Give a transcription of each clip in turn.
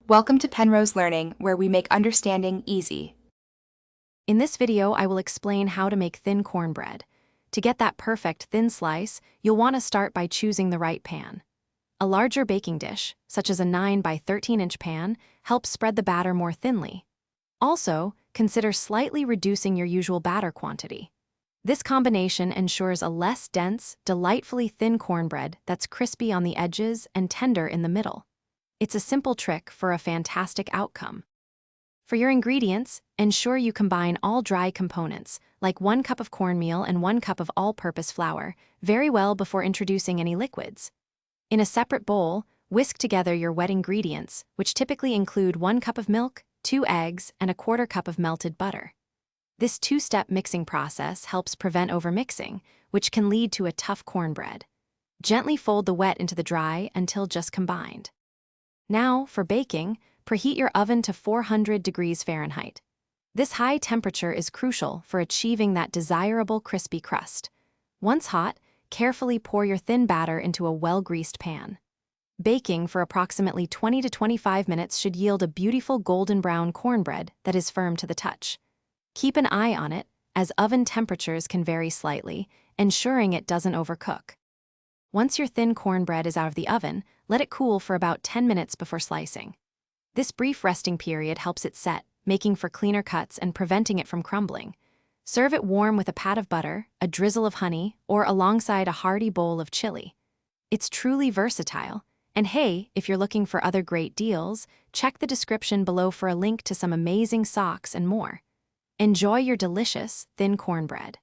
Welcome to Penrose Learning, where we make understanding easy. In this video, I will explain how to make thin cornbread. To get that perfect thin slice, you'll want to start by choosing the right pan. A larger baking dish, such as a 9 by 13-inch pan, helps spread the batter more thinly. Also, consider slightly reducing your usual batter quantity. This combination ensures a less dense, delightfully thin cornbread that's crispy on the edges and tender in the middle. It's a simple trick for a fantastic outcome. For your ingredients, ensure you combine all dry components, like 1 cup of cornmeal and 1 cup of all-purpose flour, very well before introducing any liquids. In a separate bowl, whisk together your wet ingredients, which typically include 1 cup of milk, 2 eggs, and 1/4 cup of melted butter. This two-step mixing process helps prevent overmixing, which can lead to a tough cornbread. Gently fold the wet into the dry until just combined. Now, for baking, preheat your oven to 400 degrees Fahrenheit. This high temperature is crucial for achieving that desirable crispy crust. Once hot, carefully pour your thin batter into a well-greased pan. Baking for approximately 20 to 25 minutes should yield a beautiful golden brown cornbread that is firm to the touch. Keep an eye on it, as oven temperatures can vary slightly, ensuring it doesn't overcook. Once your thin cornbread is out of the oven, let it cool for about 10 minutes before slicing. This brief resting period helps it set, making for cleaner cuts and preventing it from crumbling. Serve it warm with a pat of butter, a drizzle of honey, or alongside a hearty bowl of chili. It's truly versatile. And hey, if you're looking for other great deals, check the description below for a link to some amazing socks and more. Enjoy your delicious, thin cornbread.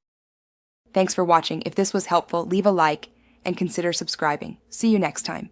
Thanks for watching. If this was helpful, leave a like and consider subscribing. See you next time.